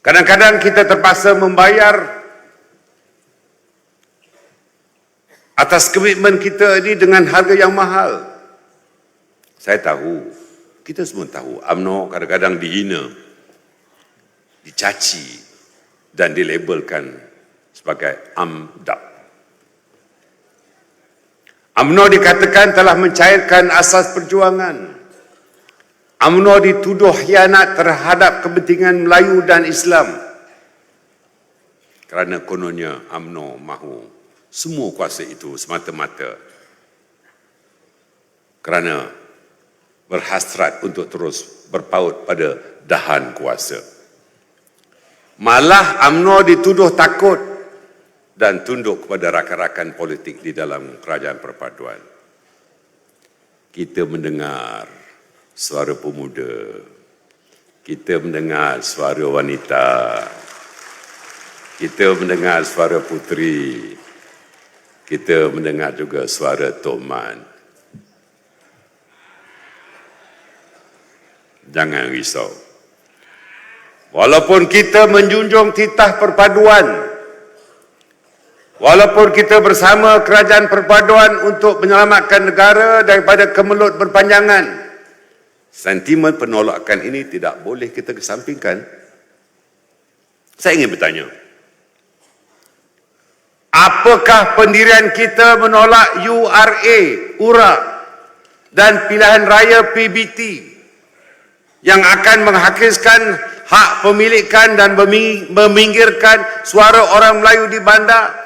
Kadang-kadang kita terpaksa membayar atas komitmen kita ini dengan harga yang mahal. Saya tahu, kita semua tahu, UMNO kadang-kadang dihina, dicaci dan dilabelkan sebagai AMDAP. UMNO dikatakan telah mencairkan asas perjuangan. UMNO dituduh khianat terhadap kepentingan Melayu dan Islam. Kerana kononnya UMNO mahu semua kuasa itu semata-mata kerana berhasrat untuk terus berpaut pada dahan kuasa. Malah UMNO dituduh takut dan tunduk kepada rakan-rakan politik di dalam kerajaan perpaduan. Kita mendengar suara pemuda, kita mendengar suara wanita, kita mendengar suara puteri, kita mendengar juga suara Tok Man. Jangan risau. Walaupun kita menjunjung titah perpaduan, walaupun kita bersama kerajaan perpaduan untuk menyelamatkan negara daripada kemelut berpanjangan, sentimen penolakan ini tidak boleh kita kesampingkan. Saya ingin bertanya, apakah pendirian kita menolak URA dan pilihan raya PBT yang akan menghakiskan hak pemilikan dan meminggirkan suara orang Melayu di bandar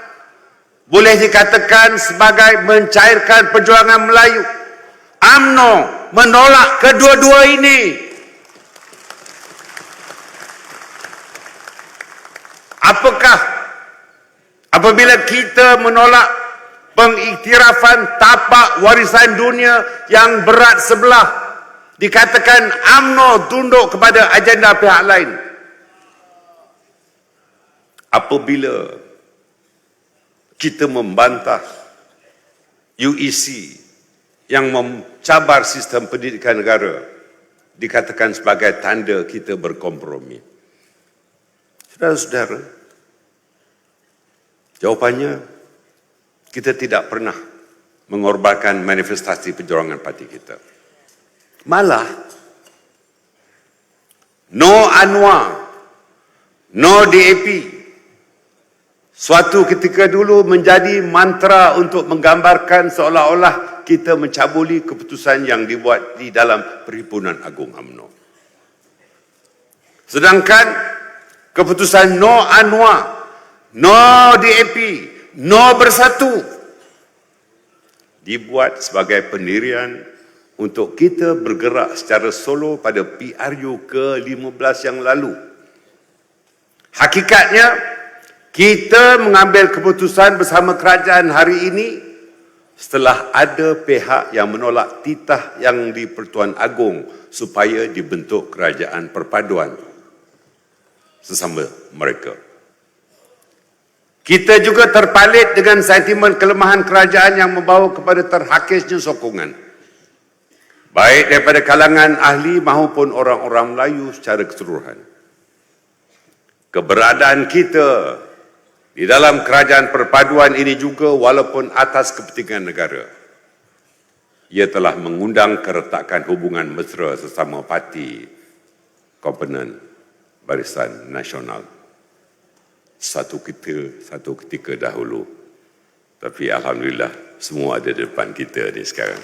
boleh dikatakan sebagai mencairkan perjuangan Melayu? UMNO menolak kedua-dua ini. Apakah apabila kita menolak pengiktirafan tapak warisan dunia yang berat sebelah, dikatakan UMNO tunduk kepada agenda pihak lain? Apabila kita membantah UEC yang mencabar sistem pendidikan negara, dikatakan sebagai tanda kita berkompromi. Saudara-saudara, jawapannya, kita tidak pernah mengorbankan manifestasi perjuangan parti kita. Malah, no UNWA, no DAP, suatu ketika dulu menjadi mantra untuk menggambarkan seolah-olah kita mencabuli keputusan yang dibuat di dalam Perhimpunan Agung UMNO. Sedangkan keputusan no UNWA, no DAP, no Bersatu dibuat sebagai pendirian untuk kita bergerak secara solo pada PRU ke-15 yang lalu. Hakikatnya, kita mengambil keputusan bersama kerajaan hari ini setelah ada pihak yang menolak titah yang di Pertuan Agong supaya dibentuk kerajaan perpaduan sesama mereka. Kita juga terpalit dengan sentimen kelemahan kerajaan yang membawa kepada terhakisnya sokongan, baik daripada kalangan ahli maupun orang-orang Melayu secara keseluruhan. Keberadaan kita di dalam kerajaan perpaduan ini juga walaupun atas kepentingan negara, ia telah mengundang keretakan hubungan mesra sesama parti komponen Barisan Nasional. Satu ketika dahulu. Tapi Alhamdulillah, semua ada di depan kita ni sekarang.